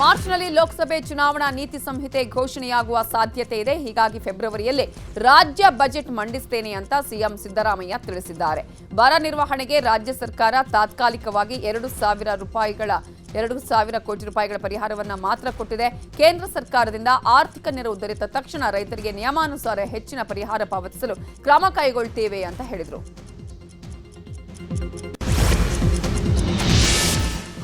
ಮಾರ್ಚ್ನಲ್ಲಿ ಲೋಕಸಭೆ ಚುನಾವಣಾ ನೀತಿ ಸಂಹಿತೆ ಘೋಷಣೆಯಾಗುವ ಸಾಧ್ಯತೆ ಇದೆ. ಹೀಗಾಗಿ ಫೆಬ್ರವರಿಯಲ್ಲಿ ರಾಜ್ಯ ಬಜೆಟ್ ಮಂಡಿಸುತ್ತೇನೆ ಅಂತ ಸಿಎಂ ಸಿದ್ದರಾಮಯ್ಯ ತಿಳಿಸಿದ್ದಾರೆ. ಬರ ನಿರ್ವಹಣೆಗೆ ರಾಜ್ಯ ಸರ್ಕಾರ ತಾತ್ಕಾಲಿಕವಾಗಿ 2,000 ಕೋಟಿ ರೂಪಾಯಿಗಳ ಪರಿಹಾರವನ್ನು ಮಾತ್ರ ಕೊಟ್ಟಿದೆ. ಕೇಂದ್ರ ಸರ್ಕಾರದಿಂದ ಆರ್ಥಿಕ ನೆರವು ದೊರೆತ ತಕ್ಷಣ ರೈತರಿಗೆ ನಿಯಮಾನುಸಾರ ಹೆಚ್ಚಿನ ಪರಿಹಾರ ಪಾವತಿಸಲು ಕ್ರಮ ಕೈಗೊಳ್ಳುತ್ತೇವೆ ಅಂತ ಹೇಳಿದರು.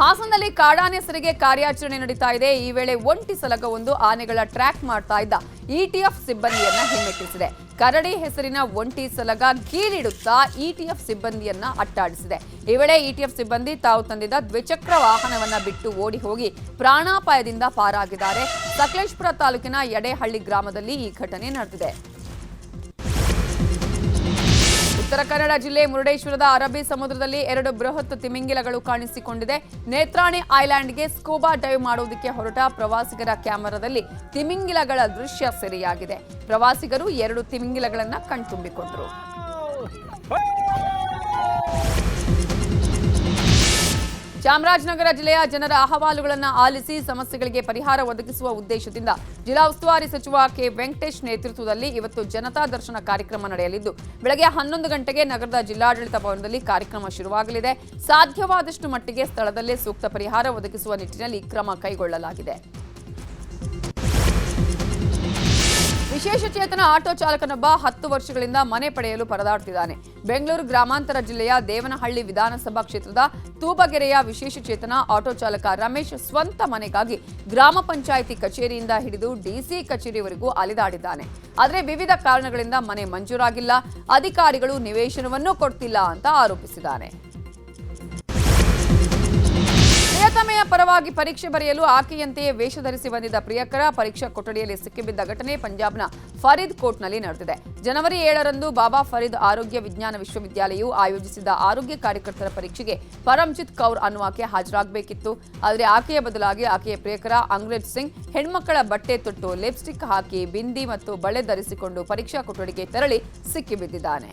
ಹಾಸನದಲ್ಲಿ ಕಾಡಾನೆ ಸೆರೆಗೆ ಕಾರ್ಯಾಚರಣೆ ನಡೀತಾ ಇದೆ. ಈ ವೇಳೆ ಒಂಟಿ ಸಲಗವೊಂದು ಆನೆಗಳ ಟ್ರ್ಯಾಕ್ ಮಾಡ್ತಾ ಇದ್ದ ಇಟಿಎಫ್ ಸಿಬ್ಬಂದಿಯನ್ನ ಹಿಮ್ಮೆಟ್ಟಿಸಿದೆ. ಕರಡಿ ಹೆಸರಿನ ಒಂಟಿ ಸಲಗ ಗೀಳಿಡುತ್ತಾ ಇಟಿಎಫ್ ಸಿಬ್ಬಂದಿಯನ್ನ ಅಟ್ಟಾಡಿಸಿದೆ. ಈ ವೇಳೆ ಇಟಿಎಫ್ ಸಿಬ್ಬಂದಿ ತಾವು ತಂದಿದ್ದ ದ್ವಿಚಕ್ರ ವಾಹನವನ್ನ ಬಿಟ್ಟು ಓಡಿ ಹೋಗಿ ಪ್ರಾಣಾಪಾಯದಿಂದ ಪಾರಾಗಿದ್ದಾರೆ. ಸಕಲೇಶಪುರ ತಾಲೂಕಿನ ಯಡೇಹಳ್ಳಿ ಗ್ರಾಮದಲ್ಲಿ ಈ ಘಟನೆ ನಡೆದಿದೆ. ಉತ್ತರ ಕನ್ನಡ ಜಿಲ್ಲೆ ಮುರುಡೇಶ್ವರದ ಅರಬ್ಬಿ ಸಮುದ್ರದಲ್ಲಿ 2 ಬೃಹತ್ ತಿಮಿಂಗಿಲಗಳು ಕಾಣಿಸಿಕೊಂಡಿದೆ. ನೇತ್ರಾಣಿ ಐಲ್ಯಾಂಡ್ಗೆ ಸ್ಕೂಬಾ ಡೈವ್ ಮಾಡುವುದಕ್ಕೆ ಹೊರಟ ಪ್ರವಾಸಿಗರ ಕ್ಯಾಮೆರಾದಲ್ಲಿ ತಿಮಿಂಗಿಲಗಳ ದೃಶ್ಯ ಸೆರೆಯಾಗಿದೆ. ಪ್ರವಾಸಿಗರು 2 ತಿಮಿಂಗಿಲಗಳನ್ನು ಕಣ್ತುಂಬಿಕೊಂಡರು. ಚಾಮರಾಜನಗರ ಜಿಲ್ಲೆಯ ಜನರ ಅಹವಾಲುಗಳನ್ನು ಆಲಿಸಿ ಸಮಸ್ಯೆಗಳಿಗೆ ಪರಿಹಾರ ಒದಗಿಸುವ ಉದ್ದೇಶದಿಂದ ಜಿಲ್ಲಾ ಉಸ್ತುವಾರಿ ಸಚಿವ ಕೆ ವೆಂಕಟೇಶ್ ನೇತೃತ್ವದಲ್ಲಿ ಇವತ್ತು ಜನತಾ ದರ್ಶನ ಕಾರ್ಯಕ್ರಮ ನಡೆಯಲಿದ್ದು ಬೆಳಗ್ಗೆ 11 ಗಂಟೆಗೆ ನಗರದ ಜಿಲ್ಲಾಡಳಿತ ಭವನದಲ್ಲಿ ಕಾರ್ಯಕ್ರಮ ಶುರುವಾಗಲಿದೆ. ಸಾಧ್ಯವಾದಷ್ಟು ಮಟ್ಟಿಗೆ ಸ್ಥಳದಲ್ಲೇ ಸೂಕ್ತ ಪರಿಹಾರ ಒದಗಿಸುವ ನಿಟ್ಟಿನಲ್ಲಿ ಕ್ರಮ ಕೈಗೊಳ್ಳಲಾಗಿದೆ. ವಿಶೇಷ ಚೇತನ ಆಟೋ ಚಾಲಕನೊಬ್ಬ 10 ವರ್ಷಗಳಿಂದ ಮನೆ ಪಡೆಯಲು ಪರದಾಡುತ್ತಿದ್ದಾನೆ. ಬೆಂಗಳೂರು ಗ್ರಾಮಾಂತರ ಜಿಲ್ಲೆಯ ದೇವನಹಳ್ಳಿ ವಿಧಾನಸಭಾ ಕ್ಷೇತ್ರದ ತೂಬಗೆರೆಯ ವಿಶೇಷ ಚೇತನ ಆಟೋ ಚಾಲಕ ರಮೇಶ್ ಸ್ವಂತ ಮನೆಗಾಗಿ ಗ್ರಾಮ ಪಂಚಾಯಿತಿ ಕಚೇರಿಯಿಂದ ಹಿಡಿದು ಡಿಸಿ ಕಚೇರಿವರೆಗೂ ಅಲೆದಾಡಿದ್ದಾನೆ. ಆದರೆ ವಿವಿಧ ಕಾರಣಗಳಿಂದ ಮನೆ ಮಂಜೂರಾಗಿಲ್ಲ, ಅಧಿಕಾರಿಗಳು ನಿವೇಶನವನ್ನೂ ಕೊಡ್ತಿಲ್ಲ ಅಂತ ಆರೋಪಿಸಿದ್ದಾನೆ. ಪ್ರಿಯತಮೆಯ ಪರವಾಗಿ ಪರೀಕ್ಷೆ ಬರೆಯಲು ಆಕೆಯಂತೆಯೇ ವೇಷ ಧರಿಸಿ ಬಂದಿದ್ದ ಪ್ರಿಯಕರ ಪರೀಕ್ಷಾ ಕೊಠಡಿಯಲ್ಲಿ ಸಿಕ್ಕಿಬಿದ್ದ ಘಟನೆ ಪಂಜಾಬ್ನ ಫರೀದ್ ಕೋಟ್ನಲ್ಲಿ ನಡೆದಿದೆ. ಜನವರಿ 7ರಂದು ಬಾಬಾ ಫರೀದ್ ಆರೋಗ್ಯ ವಿಜ್ಞಾನ ವಿಶ್ವವಿದ್ಯಾಲಯವು ಆಯೋಜಿಸಿದ್ದ ಆರೋಗ್ಯ ಕಾರ್ಯಕರ್ತರ ಪರೀಕ್ಷೆಗೆ ಪರಮ್ಜಿತ್ ಕೌರ್ ಅನ್ನುವಾಕೆ ಹಾಜರಾಗಬೇಕಿತ್ತು. ಆದರೆ ಆಕೆಯ ಬದಲಾಗಿ ಆಕೆಯ ಪ್ರಿಯಕರ ಅಂಗ್ರೇಜ್ ಸಿಂಗ್ ಹೆಣ್ಮಕ್ಕಳ ಬಟ್ಟೆ ತೊಟ್ಟು ಲಿಪ್ಸ್ಟಿಕ್ ಹಾಕಿ ಬಿಂದಿ ಮತ್ತು ಬಳೆ ಧರಿಸಿಕೊಂಡು ಪರೀಕ್ಷಾ ಕೊಠಡಿಗೆ ತೆರಳಿ ಸಿಕ್ಕಿಬಿದ್ದಿದ್ದಾನೆ.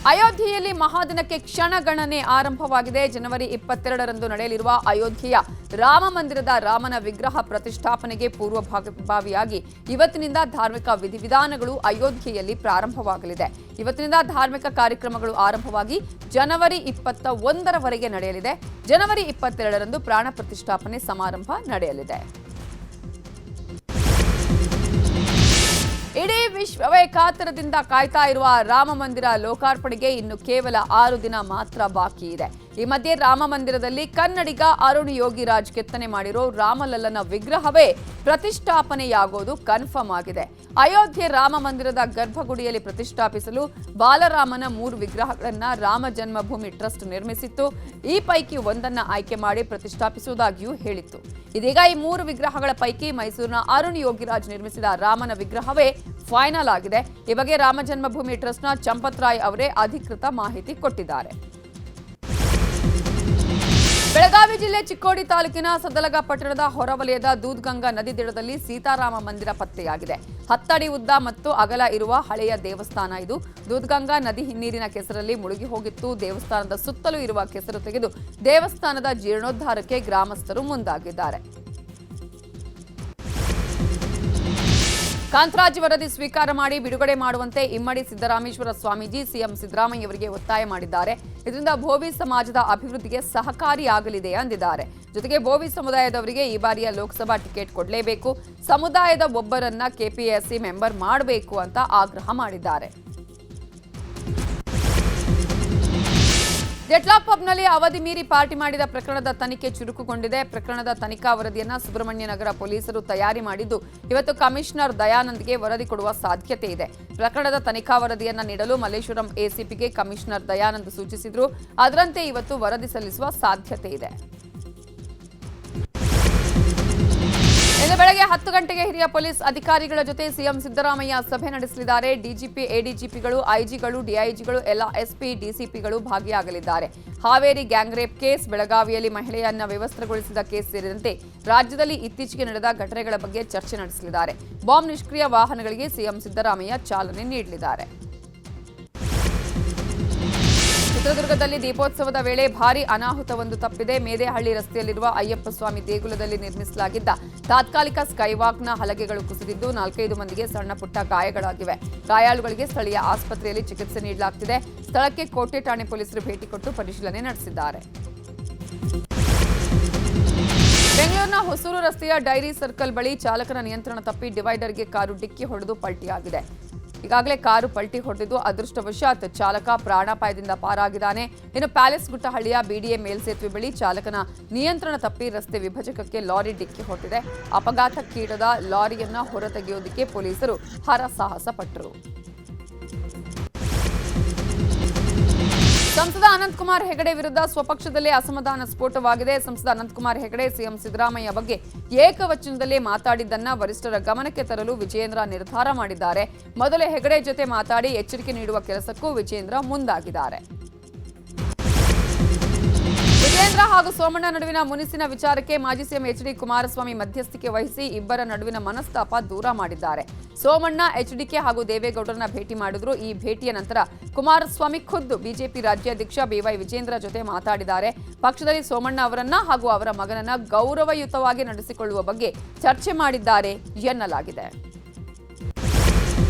ಅಯೋಧ್ಯೆಯಲ್ಲಿ ಮಹಾದಿನಕ್ಕೆ ಕ್ಷಣಗಣನೆ ಆರಂಭವಾಗಿದೆ. ಜನವರಿ 22ರಂದು ನಡೆಯಲಿರುವ ಅಯೋಧ್ಯೆಯ ರಾಮ ಮಂದಿರದ ರಾಮನ ವಿಗ್ರಹ ಪ್ರತಿಷ್ಠಾಪನೆಗೆ ಪೂರ್ವಭಾವಿಯಾಗಿ ಇವತ್ತಿನಿಂದ ಧಾರ್ಮಿಕ ವಿಧಿವಿಧಾನಗಳು ಅಯೋಧ್ಯೆಯಲ್ಲಿ ಪ್ರಾರಂಭವಾಗಲಿದೆ. ಇವತ್ತಿನಿಂದ ಧಾರ್ಮಿಕ ಕಾರ್ಯಕ್ರಮಗಳು ಆರಂಭವಾಗಿ ಜನವರಿ 21ರವರೆಗೆ ನಡೆಯಲಿದೆ. ಜನವರಿ 22ರಂದು ಪ್ರಾಣ ಪ್ರತಿಷ್ಠಾಪನೆ ಸಮಾರಂಭ ನಡೆಯಲಿದೆ. ಇಡೀ ವಿಶ್ವವೇ ಕಾತರದಿಂದ ಕಾಯ್ತಾ ಇರುವ ರಾಮ ಮಂದಿರ ಲೋಕಾರ್ಪಣೆಗೆ ಇನ್ನು ಕೇವಲ 6 ದಿನ ಮಾತ್ರ ಬಾಕಿ ಇದೆ. ಈ ಮಧ್ಯೆ ರಾಮ ಮಂದಿರದಲ್ಲಿ ಕನ್ನಡಿಗ ಅರುಣ್ ಯೋಗಿರಾಜ್ ಕೆತ್ತನೆ ಮಾಡಿರೋ ರಾಮಲಲ್ಲನ ವಿಗ್ರಹವೇ ಪ್ರತಿಷ್ಠಾಪನೆಯಾಗೋದು ಕನ್ಫರ್ಮ್ ಆಗಿದೆ. ಅಯೋಧ್ಯೆ ರಾಮ ಮಂದಿರದ ಗರ್ಭಗುಡಿಯಲ್ಲಿ ಪ್ರತಿಷ್ಠಾಪಿಸಲು ಬಾಲರಾಮನ 3 ವಿಗ್ರಹಗಳನ್ನು ರಾಮ ಜನ್ಮಭೂಮಿ ಟ್ರಸ್ಟ್ ನಿರ್ಮಿಸಿತ್ತು. ಈ ಪೈಕಿ ಒಂದನ್ನು ಆಯ್ಕೆ ಮಾಡಿ ಪ್ರತಿಷ್ಠಾಪಿಸುವುದಾಗಿಯೂ ಹೇಳಿತ್ತು. ಇದೀಗ ಈ 3 ವಿಗ್ರಹಗಳ ಪೈಕಿ ಮೈಸೂರಿನ ಅರುಣ್ ಯೋಗಿರಾಜ್ ನಿರ್ಮಿಸಿದ ರಾಮನ ವಿಗ್ರಹವೇ ಫೈನಲ್ ಆಗಿದೆ. ಈ ಬಗ್ಗೆ ರಾಮ ಜನ್ಮಭೂಮಿ ಟ್ರಸ್ಟ್ನ ಚಂಪತ್ ರಾಯ್ ಅವರೇ ಅಧಿಕೃತ ಮಾಹಿತಿ ಕೊಟ್ಟಿದ್ದಾರೆ. ಬೆಳಗಾವಿ ಜಿಲ್ಲೆ ಚಿಕ್ಕೋಡಿ ತಾಲೂಕಿನ ಸದಲಗ ಪಟ್ಟಣದ ಹೊರವಲಯದ ದೂದ್ಗಂಗಾ ನದಿ ದಡದಲ್ಲಿ ಸೀತಾರಾಮ ಮಂದಿರ ಪತ್ತೆಯಾಗಿದೆ. 10 ಅಡಿ ಉದ್ದ ಮತ್ತು ಅಗಲ ಇರುವ ಹಳೆಯ ದೇವಸ್ಥಾನ ಇದು. ದೂದ್ಗಂಗಾ ನದಿ ಹಿನ್ನೀರಿನ ಕೆಸರಲ್ಲಿ ಮುಳುಗಿ ಹೋಗಿತ್ತು. ದೇವಸ್ಥಾನದ ಸುತ್ತಲೂ ಇರುವ ಕೆಸರು ತೆಗೆದು ದೇವಸ್ಥಾನದ ಜೀರ್ಣೋದ್ಧಾರಕ್ಕೆ ಗ್ರಾಮಸ್ಥರು ಮುಂದಾಗಿದ್ದಾರೆ. ಕಾಂತರಾಜ್ ವರದಿ ಸ್ವೀಕಾರ ಮಾಡಿ ಬಿಡುಗಡೆ ಮಾಡುವಂತೆ ಇಮ್ಮಡಿ ಸಿದ್ದರಾಮೇಶ್ವರ ಸ್ವಾಮೀಜಿ ಸಿಎಂ ಸಿದ್ದರಾಮಯ್ಯ ಅವರಿಗೆ ಒತ್ತಾಯ ಮಾಡಿದ್ದಾರೆ. ಇದರಿಂದ ಭೋವಿ ಸಮಾಜದ ಅಭಿವೃದ್ಧಿಗೆ ಸಹಕಾರಿಯಾಗಲಿದೆ ಎಂದಿದ್ದಾರೆ. ಜೊತೆಗೆ ಭೋವಿ ಸಮುದಾಯದವರಿಗೆ ಈ ಬಾರಿಯ ಲೋಕಸಭಾ ಟಿಕೆಟ್ ಕೊಡಲೇಬೇಕು, ಸಮುದಾಯದ ಒಬ್ಬರನ್ನ ಕೆಪಿಎಸ್ಸಿ ಮೆಂಬರ್ ಮಾಡಬೇಕು ಅಂತ ಆಗ್ರಹ ಮಾಡಿದ್ದಾರೆ. ಜೆಟ್ಲಾಕ್ ಪಬ್ನಲ್ಲಿ ಅವಧಿ ಮೀರಿ ಪಾರ್ಟಿ ಮಾಡಿದ ಪ್ರಕರಣದ ತನಿಖೆ ಚುರುಕುಗೊಂಡಿದೆ. ಪ್ರಕರಣದ ತನಿಖಾ ವರದಿಯನ್ನು ಸುಬ್ರಹ್ಮಣ್ಯನಗರ ಪೊಲೀಸರು ತಯಾರಿ ಮಾಡಿದ್ದು ಇವತ್ತು ಕಮಿಷನರ್ ದಯಾನಂದ್ಗೆ ವರದಿ ಕೊಡುವ ಸಾಧ್ಯತೆ ಇದೆ. ಪ್ರಕರಣದ ತನಿಖಾ ವರದಿಯನ್ನು ನೀಡಲು ಮಲ್ಲೇಶ್ವರಂ ಎಸಿಪಿಗೆ ಕಮಿಷನರ್ ದಯಾನಂದ್ ಸೂಚಿಸಿದ್ರು. ಅದರಂತೆ ಇವತ್ತು ವರದಿ ಸಲ್ಲಿಸುವ ಸಾಧ್ಯತೆ ಇದೆ. ಇಂದು ಬೆಳಗ್ಗೆ 10 ಗಂಟೆಗೆ ಹಿರಿಯ ಪೊಲೀಸ್ ಅಧಿಕಾರಿಗಳ ಜೊತೆ ಸಿಎಂ ಸಿದ್ದರಾಮಯ್ಯ ಸಭೆ ನಡೆಸಲಿದ್ದಾರೆ. ಡಿಜಿಪಿ, ಎಡಿಜಿಪಿಗಳು, ಐಜಿಗಳು, ಡಿಐಜಿಗಳು, ಎಲ್ಲ ಎಸ್ಪಿ, ಡಿಸಿಪಿಗಳು ಭಾಗಿಯಾಗಲಿದ್ದಾರೆ. ಹಾವೇರಿ ಗ್ಯಾಂಗ್ ರೇಪ್ ಕೇಸ್, ಬೆಳಗಾವಿಯಲ್ಲಿ ಮಹಿಳೆಯನ್ನ ವ್ಯವಸ್ಥೆಗೊಳಿಸಿದ ಕೇಸ್ ಸೇರಿದಂತೆ ರಾಜ್ಯದಲ್ಲಿ ಇತ್ತೀಚೆಗೆ ನಡೆದ ಘಟನೆಗಳ ಬಗ್ಗೆ ಚರ್ಚೆ ನಡೆಸಲಿದ್ದಾರೆ. ಬಾಂಬ್ ನಿಷ್ಕ್ರಿಯ ವಾಹನಗಳಿಗೆ ಸಿಎಂ ಸಿದ್ದರಾಮಯ್ಯ ಚಾಲನೆ ನೀಡಲಿದ್ದಾರೆ. ಚಿತ್ರದುರ್ಗದಲ್ಲಿ ದೀಪೋತ್ಸವದ ವೇಳೆ ಭಾರೀ ಅನಾಹುತವೊಂದು ತಪ್ಪಿದೆ. ಮೇದೆಹಳ್ಳಿ ರಸ್ತೆಯಲ್ಲಿರುವ ಅಯ್ಯಪ್ಪ ಸ್ವಾಮಿ ದೇಗುಲದಲ್ಲಿ ನಿರ್ಮಿಸಲಾಗಿದ್ದ ತಾತ್ಕಾಲಿಕ ಸ್ಕೈವಾಕ್ನ ಹಲಗೆಗಳು ಕುಸಿದಿದ್ದು 4-5 ಮಂದಿಗೆ ಸಣ್ಣ ಪುಟ್ಟ ಗಾಯಗಳಾಗಿವೆ. ಗಾಯಾಳುಗಳಿಗೆ ಸ್ಥಳೀಯ ಆಸ್ಪತ್ರೆಯಲ್ಲಿ ಚಿಕಿತ್ಸೆ ನೀಡಲಾಗುತ್ತಿದೆ. ಸ್ಥಳಕ್ಕೆ ಕೋಟೆ ಠಾಣೆ ಪೊಲೀಸರು ಭೇಟಿ ಕೊಟ್ಟು ಪರಿಶೀಲನೆ ನಡೆಸಿದ್ದಾರೆ. ಬೆಂಗಳೂರಿನ ಹೊಸೂರು ರಸ್ತೆಯ ಡೈರಿ ಸರ್ಕಲ್ ಬಳಿ ಚಾಲಕನ ನಿಯಂತ್ರಣ ತಪ್ಪಿ ಡಿವೈಡರ್ಗೆ ಕಾರು ಡಿಕ್ಕಿ ಹೊಡೆದು ಪಲ್ಟಿಯಾಗಿದೆ. ಈಗಾಗಲೇ ಕಾರು ಪಲ್ಟಿ ಹೊಡೆದಿದ್ದು ಅದೃಷ್ಟವಶಾತ್ ಚಾಲಕ ಪ್ರಾಣಾಪಾಯದಿಂದ ಪಾರಾಗಿದ್ದಾನೆ. ಇನ್ನು ಪ್ಯಾಲೇಸ್ ಗುಟ್ಟಹಳ್ಳಿಯ ಬಿಡಿಎ ಮೇಲ್ಸೇತುವೆ ಬಳಿ ಚಾಲಕನ ನಿಯಂತ್ರಣ ತಪ್ಪಿ ರಸ್ತೆ ವಿಭಜಕಕ್ಕೆ ಲಾರಿ ಡಿಕ್ಕಿ ಹೊಡೆದಿದೆ. ಅಪಘಾತಕ್ಕೀಡಾದ ಲಾರಿಯನ್ನ ಹೊರತೆಗೆಯೋದಕ್ಕೆ ಪೊಲೀಸರು ಹರಸಾಹಸ ಪಟ್ಟರು. ಸಂಸದ ಅನಂತಕುಮಾರ್ ಹೆಗಡೆ ವಿರುದ್ಧ ಸ್ವಪಕ್ಷದಲ್ಲೇ ಅಸಮಾಧಾನ ಸ್ಫೋಟವಾಗಿದೆ. ಸಂಸದ ಅನಂತಕುಮಾರ್ ಹೆಗಡೆ ಸಿಎಂ ಸಿದ್ದರಾಮಯ್ಯ ಬಗ್ಗೆ ಏಕವಚನದಲ್ಲೇ ಮಾತಾಡಿದ್ದನ್ನ ವರಿಷ್ಠರ ಗಮನಕ್ಕೆ ತರಲು ವಿಜಯೇಂದ್ರ ನಿರ್ಧಾರ ಮಾಡಿದ್ದಾರೆ. ಮೊದಲೇ ಹೆಗಡೆ ಜೊತೆ ಮಾತಾಡಿ ಎಚ್ಚರಿಕೆ ನೀಡುವ ಕೆಲಸಕ್ಕೂ ವಿಜಯೇಂದ್ರ ಮುಂದಾಗಿದ್ದಾರೆ. ವಿಜಯೇಂದ್ರ ಹಾಗೂ ಸೋಮಣ್ಣ ನಡುವಿನ ಮುನಿಸಿನ ವಿಚಾರಕ್ಕೆ ಮಾಜಿ ಸಿಎಂ ಎಚ್ಡಿ ಕುಮಾರಸ್ವಾಮಿ ಮಧ್ಯಸ್ಥಿಕೆ ವಹಿಸಿ ಇಬ್ಬರ ನಡುವಿನ ಮನಸ್ತಾಪ ದೂರ ಮಾಡಿದ್ದಾರೆ. ಸೋಮಣ್ಣ ಎಚ್ಡಿಕೆ ಹಾಗೂ ದೇವೇಗೌಡರನ್ನ ಭೇಟಿ ಮಾಡಿದ್ರು. ಈ ಭೇಟಿಯ ನಂತರ ಕುಮಾರಸ್ವಾಮಿ ಖುದ್ದು ಬಿಜೆಪಿ ರಾಜ್ಯಾಧ್ಯಕ್ಷ ಬಿವೈ ವಿಜಯೇಂದ್ರ ಜೊತೆ ಮಾತಾಡಿದ್ದಾರೆ. ಪಕ್ಷದಲ್ಲಿ ಸೋಮಣ್ಣ ಅವರನ್ನ ಹಾಗೂ ಅವರ ಮಗನನ್ನ ಗೌರವಯುತವಾಗಿ ನಡೆಸಿಕೊಳ್ಳುವ ಬಗ್ಗೆ ಚರ್ಚೆ ಮಾಡಿದ್ದಾರೆ ಎನ್ನಲಾಗಿದೆ.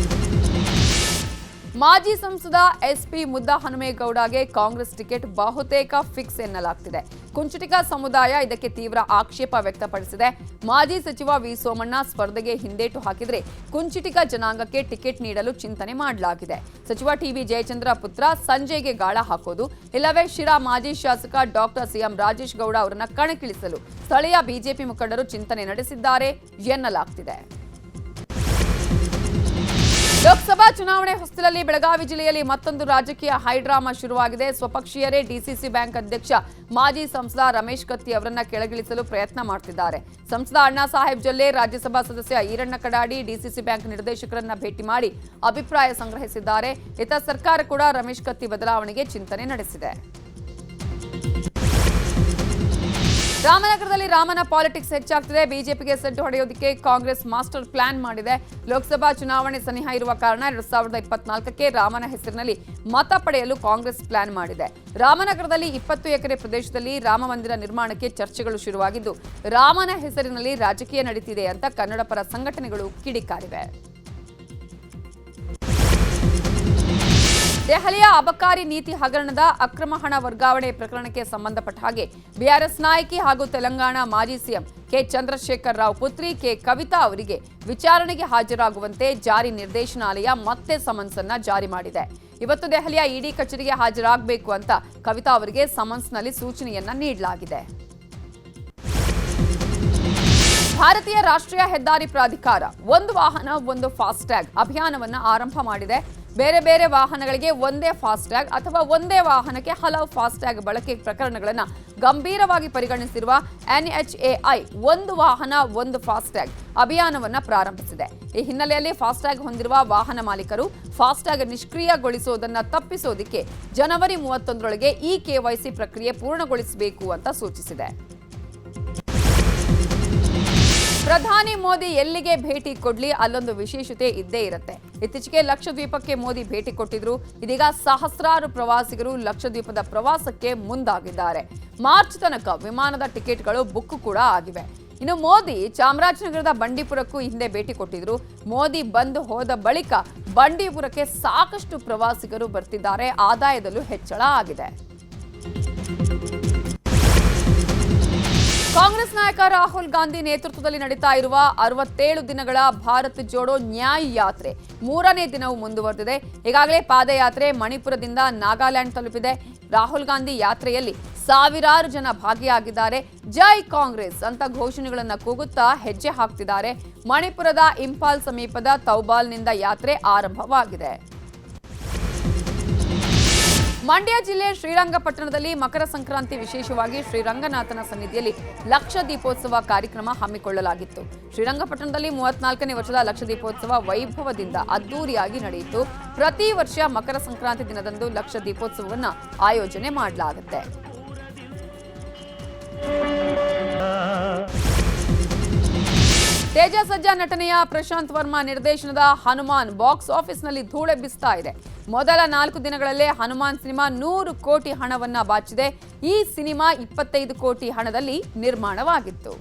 ಮಾಜಿ ಸಂಸದ ಎಸ್ಪಿ ಮುದ್ದಹನುಮೇಗೌಡಗೆ ಕಾಂಗ್ರೆಸ್ ಟಿಕೆಟ್ ಬಹುತೇಕ ಫಿಕ್ಸ್ ಎನ್ನಲಾಗ್ತಿದೆ. ಕುಂಚಿಟಿಗ ಸಮುದಾಯ ಇದಕ್ಕೆ ತೀವ್ರ ಆಕ್ಷೇಪ ವ್ಯಕ್ತಪಡಿಸಿದೆ. ಮಾಜಿ ಸಚಿವ ವಿ ಸೋಮಣ್ಣ ಸ್ಪರ್ಧೆಗೆ ಹಿಂದೇಟು ಹಾಕಿದರೆ ಕುಂಚಿಟಿಗ ಜನಾಂಗಕ್ಕೆ ಟಿಕೆಟ್ ನೀಡಲು ಚಿಂತನೆ ಮಾಡಲಾಗಿದೆ. ಸಚಿವ ಟಿಬಿ ಜಯಚಂದ್ರ ಪುತ್ರ ಸಂಜಯ್ಗೆ ಗಾಳ ಹಾಕೋದು, ಇಲ್ಲವೇ ಶಿರಾ ಮಾಜಿ ಶಾಸಕ ಡಾಕ್ಟರ್ ಸಿಎಂ ರಾಜೇಶ್ ಗೌಡ ಅವರನ್ನ ಕಣಕ್ಕಿಳಿಸಲು ಸ್ಥಳೀಯ ಬಿಜೆಪಿ ಮುಖಂಡರು ಚಿಂತನೆ ನಡೆಸಿದ್ದಾರೆ ಎನ್ನಲಾಗ್ತಿದೆ. ಲೋಕಸಭಾ ಚುನಾವಣೆ ಹೊಸ್ತಿಲಲ್ಲಿ ಬೆಳಗಾವಿ ಜಿಲ್ಲೆಯಲ್ಲಿ ಮತ್ತೊಂದು ರಾಜಕೀಯ ಹೈಡ್ರಾಮಾ ಶುರುವಾಗಿದೆ. ಸ್ವಪಕ್ಷೀಯರೇ ಡಿಸಿಸಿ ಬ್ಯಾಂಕ್ ಅಧ್ಯಕ್ಷ ಮಾಜಿ ಸಂಸದ ರಮೇಶ್ ಕತ್ತಿ ಅವರನ್ನ ಕೆಳಗಿಳಿಸಲು ಪ್ರಯತ್ನ ಮಾಡುತ್ತಿದ್ದಾರೆ. ಸಂಸದ ಅಣ್ಣಾ ಸಾಹೇಬ್ ಜೊಲ್ಲೆ, ರಾಜ್ಯಸಭಾ ಸದಸ್ಯ ಈರಣ್ಣ ಕಡಾಡಿ ಡಿಸಿಸಿ ಬ್ಯಾಂಕ್ ನಿರ್ದೇಶಕರನ್ನ ಭೇಟಿ ಮಾಡಿ ಅಭಿಪ್ರಾಯ ಸಂಗ್ರಹಿಸಿದ್ದಾರೆ. ಇತ್ತ ಸರ್ಕಾರ ಕೂಡ ರಮೇಶ್ ಕತ್ತಿ ಬದಲಾವಣೆಗೆ ಚಿಂತನೆ ನಡೆಸಿದೆ. ರಾಮನಗರದಲ್ಲಿ ರಾಮನ ಪಾಲಿಟಿಕ್ಸ್ ಹೆಚ್ಚಾಗ್ತಿದೆ. ಬಿಜೆಪಿಗೆ ಸೆಡ್ಡು ಹೊಡೆಯೋದಕ್ಕೆ ಕಾಂಗ್ರೆಸ್ ಮಾಸ್ಟರ್ ಪ್ಲಾನ್ ಮಾಡಿದೆ. ಲೋಕಸಭಾ ಚುನಾವಣೆ ಸನಿಹ ಇರುವ ಕಾರಣ 2024ಕ್ಕೆ ರಾಮನ ಹೆಸರಿನಲ್ಲಿ ಮತ ಪಡೆಯಲು ಕಾಂಗ್ರೆಸ್ ಪ್ಲಾನ್ ಮಾಡಿದೆ. ರಾಮನಗರದಲ್ಲಿ 20 ಎಕರೆ ಪ್ರದೇಶದಲ್ಲಿ ರಾಮ ಮಂದಿರ ನಿರ್ಮಾಣಕ್ಕೆ ಚರ್ಚೆಗಳು ಶುರುವಾಗಿದ್ದು, ರಾಮನ ಹೆಸರಿನಲ್ಲಿ ರಾಜಕೀಯ ನಡೀತಿದೆ ಅಂತ ಕನ್ನಡಪರ ಸಂಘಟನೆಗಳು ಕಿಡಿಕಾರಿವೆ. ದೆಹಲಿಯ ಅಬಕಾರಿ ನೀತಿ ಹಗರಣದ ಅಕ್ರಮ ಹಣ ವರ್ಗಾವಣೆ ಪ್ರಕರಣಕ್ಕೆ ಸಂಬಂಧಪಟ್ಟ ಹಾಗೆ ಬಿಆರ್ಎಸ್ ನಾಯಕಿ ಹಾಗೂ ತೆಲಂಗಾಣ ಮಾಜಿ ಸಿಎಂ ಕೆ ಚಂದ್ರಶೇಖರ್ ರಾವ್ ಪುತ್ರಿ ಕೆ ಕವಿತಾ ಅವರಿಗೆ ವಿಚಾರಣೆಗೆ ಹಾಜರಾಗುವಂತೆ ಜಾರಿ ನಿರ್ದೇಶನಾಲಯ ಮತ್ತೆ ಸಮನ್ಸನ್ನ ಜಾರಿ ಮಾಡಿದೆ. ಇವತ್ತು ದೆಹಲಿಯ ಇಡಿ ಕಚೇರಿಗೆ ಹಾಜರಾಗಬೇಕು ಅಂತ ಕವಿತಾ ಅವರಿಗೆ ಸಮನ್ಸ್ನಲ್ಲಿ ಸೂಚನೆಯನ್ನ ನೀಡಲಾಗಿದೆ. ಭಾರತೀಯ ರಾಷ್ಟ್ರೀಯ ಹೆದ್ದಾರಿ ಪ್ರಾಧಿಕಾರ ಒಂದು ವಾಹನ ಒಂದು ಫಾಸ್ಟ್ಯಾಗ್ ಅಭಿಯಾನವನ್ನು ಆರಂಭ ಮಾಡಿದೆ. ಬೇರೆ ಬೇರೆ ವಾಹನಗಳಿಗೆ ಒಂದೇ ಫಾಸ್ಟ್ಯಾಗ್ ಅಥವಾ ಒಂದೇ ವಾಹನಕ್ಕೆ ಹಲವು ಫಾಸ್ಟ್ಯಾಗ್ ಬಳಕೆ ಪ್ರಕರಣಗಳನ್ನು ಗಂಭೀರವಾಗಿ ಪರಿಗಣಿಸಿರುವ ಎನ್ಎಚ್ಎಐ ಒಂದು ವಾಹನ ಒಂದು ಫಾಸ್ಟ್ಯಾಗ್ ಅಭಿಯಾನವನ್ನು ಪ್ರಾರಂಭಿಸಿದೆ. ಈ ಹಿನ್ನೆಲೆಯಲ್ಲಿ ಫಾಸ್ಟ್ಯಾಗ್ ಹೊಂದಿರುವ ವಾಹನ ಮಾಲೀಕರು ಫಾಸ್ಟ್ಯಾಗ್ ನಿಷ್ಕ್ರಿಯಗೊಳಿಸುವುದನ್ನು ತಪ್ಪಿಸೋದಕ್ಕೆ ಜನವರಿ 31ರೊಳಗೆ ಈ ಕೆವೈಸಿ ಪ್ರಕ್ರಿಯೆ ಪೂರ್ಣಗೊಳಿಸಬೇಕು ಅಂತ ಸೂಚಿಸಿದೆ. ಪ್ರಧಾನಿ ಮೋದಿ ಎಲ್ಲಿಗೆ ಭೇಟಿ ಕೊಡ್ಲಿ ಅಲ್ಲೊಂದು ವಿಶೇಷತೆ ಇದ್ದೇ ಇರುತ್ತೆ. ಇತ್ತೀಚೆಗೆ ಲಕ್ಷದ್ವೀಪಕ್ಕೆ ಮೋದಿ ಭೇಟಿ ಕೊಟ್ಟಿದ್ರು. ಇದೀಗ ಸಹಸ್ರಾರು ಪ್ರವಾಸಿಗರು ಲಕ್ಷದ್ವೀಪದ ಪ್ರವಾಸಕ್ಕೆ ಮುಂದಾಗಿದ್ದಾರೆ. ಮಾರ್ಚ್ ತನಕ ವಿಮಾನದ ಟಿಕೆಟ್ಗಳು ಬುಕ್ ಕೂಡ ಆಗಿವೆ. ಇನ್ನು ಮೋದಿ ಚಾಮರಾಜನಗರದ ಬಂಡೀಪುರಕ್ಕೂ ಹಿಂದೆ ಭೇಟಿ ಕೊಟ್ಟಿದ್ರು. ಮೋದಿ ಬಂದು ಹೋದ ಬಳಿಕ ಬಂಡೀಪುರಕ್ಕೆ ಸಾಕಷ್ಟು ಪ್ರವಾಸಿಗರು ಬರ್ತಿದ್ದಾರೆ. ಆದಾಯದಲ್ಲೂ ಹೆಚ್ಚಳ ಆಗಿದೆ. ಕಾಂಗ್ರೆಸ್ ನಾಯಕ ರಾಹುಲ್ ಗಾಂಧಿ ನೇತೃತ್ವದಲ್ಲಿ ನಡೀತಾ ಇರುವ 67 ದಿನಗಳ ಭಾರತ್ ಜೋಡೋ ನ್ಯಾಯ್ ಯಾತ್ರೆ 3ನೇ ದಿನವೂ ಮುಂದುವರೆದಿದೆ. ಈಗಾಗಲೇ ಪಾದಯಾತ್ರೆ ಮಣಿಪುರದಿಂದ ನಾಗಾಲ್ಯಾಂಡ್ ತಲುಪಿದೆ. ರಾಹುಲ್ ಗಾಂಧಿ ಯಾತ್ರೆಯಲ್ಲಿ ಸಾವಿರಾರು ಜನ ಭಾಗಿಯಾಗಿದ್ದಾರೆ. ಜೈ ಕಾಂಗ್ರೆಸ್ ಅಂತ ಘೋಷಣೆಗಳನ್ನು ಕೂಗುತ್ತಾ ಹೆಜ್ಜೆ ಹಾಕ್ತಿದ್ದಾರೆ. ಮಣಿಪುರದ ಇಂಫಾಲ್ ಸಮೀಪದ ತೌಬಾಲ್ನಿಂದ ಯಾತ್ರೆ ಆರಂಭವಾಗಿದೆ. ಮಂಡ್ಯ ಜಿಲ್ಲೆ ಶ್ರೀರಂಗಪಟ್ಟಣದಲ್ಲಿ ಮಕರ ಸಂಕ್ರಾಂತಿ ವಿಶೇಷವಾಗಿ ಶ್ರೀರಂಗನಾಥನ ಸನ್ನಿಧಿಯಲ್ಲಿ ಲಕ್ಷ ದೀಪೋತ್ಸವ ಕಾರ್ಯಕ್ರಮ ಹಮ್ಮಿಕೊಳ್ಳಲಾಗಿತ್ತು. ಶ್ರೀರಂಗಪಟ್ಟಣದಲ್ಲಿ 34ನೇ ವರ್ಷದ ಲಕ್ಷ ದೀಪೋತ್ಸವ ವೈಭವದಿಂದ ಅದ್ದೂರಿಯಾಗಿ ನಡೆಯಿತು. ಪ್ರತಿ ವರ್ಷ ಮಕರ ಸಂಕ್ರಾಂತಿ ದಿನದಂದು ಲಕ್ಷ ದೀಪೋತ್ಸವವನ್ನು ಆಯೋಜನೆ ಮಾಡಲಾಗುತ್ತೆ. ತೇಜ ಸಜ್ಜಾ ನಟನೆಯ ಪ್ರಶಾಂತ್ ವರ್ಮಾ ನಿರ್ದೇಶನದ ಹನುಮಾನ್ ಬಾಕ್ಸ್ ಆಫೀಸ್ನಲ್ಲಿ ಧೂಳೆಬ್ಬಿಸ್ತಾ ಇದೆ. ಮೊದಲ 4 ದಿನಗಳಲ್ಲೇ ಹನುಮಾನ್ ಸಿನಿಮಾ 100 ಕೋಟಿ ಹಣವನ್ನ ಬಾಚಿದೆ. ಈ ಸಿನಿಮಾ 25 ಕೋಟಿ ಹಣದಲ್ಲಿ ನಿರ್ಮಾಣವಾಗಿತ್ತು.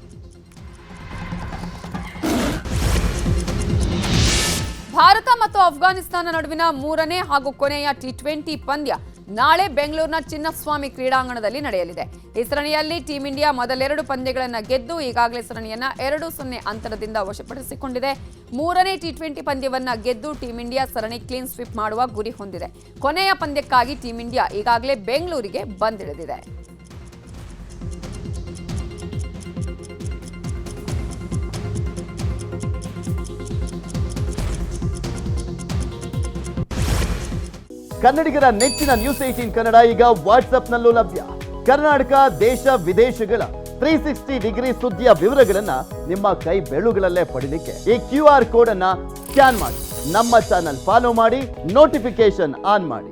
ಭಾರತ ಮತ್ತು ಅಫ್ಘಾನಿಸ್ತಾನ ನಡುವಿನ 3ನೇ ಹಾಗೂ ಕೊನೆಯ ಟಿ20 ಪಂದ್ಯ ನಾಳೆ ಬೆಂಗಳೂರಿನ ಚಿನ್ನಸ್ವಾಮಿ ಕ್ರೀಡಾಂಗಣದಲ್ಲಿ ನಡೆಯಲಿದೆ. ಈ ಸರಣಿಯಲ್ಲಿ ಟೀಂ ಇಂಡಿಯಾ ಮೊದಲೆರಡು ಪಂದ್ಯಗಳನ್ನು ಗೆದ್ದು ಈಗಾಗಲೇ ಸರಣಿಯನ್ನ 2-0 ಅಂತರದಿಂದ ವಶಪಡಿಸಿಕೊಂಡಿದೆ. 3ನೇ ಟಿ20 ಪಂದ್ಯವನ್ನ ಗೆದ್ದು ಟೀಂ ಇಂಡಿಯಾ ಸರಣಿ ಕ್ಲೀನ್ ಸ್ವೀಪ್ ಮಾಡುವ ಗುರಿ ಹೊಂದಿದೆ. ಕೊನೆಯ ಪಂದ್ಯಕ್ಕಾಗಿ ಟೀಂ ಇಂಡಿಯಾ ಈಗಾಗಲೇ ಬೆಂಗಳೂರಿಗೆ ಬಂದಿಳಿದಿದೆ. ಕನ್ನಡಿಗರ ನೆಚ್ಚಿನ ನ್ಯೂಸ್ 18 ಕನ್ನಡ ಈಗ ವಾಟ್ಸ್ಆಪ್ನಲ್ಲೂ ಲಭ್ಯ. ಕರ್ನಾಟಕ, ದೇಶ ವಿದೇಶಗಳ 360 ಡಿಗ್ರಿ ಸುದ್ದಿಯ ವಿವರಗಳನ್ನ ನಿಮ್ಮ ಕೈ ಬೆರಳುಗಳಲ್ಲೇ ಪಡಿಲಿಕ್ಕೆ ಈ QR ಕೋಡ್ ಅನ್ನ ಸ್ಕ್ಯಾನ್ ಮಾಡಿ, ನಮ್ಮ ಚಾನಲ್ ಫಾಲೋ ಮಾಡಿ, ನೋಟಿಫಿಕೇಶನ್ ಆನ್ ಮಾಡಿ.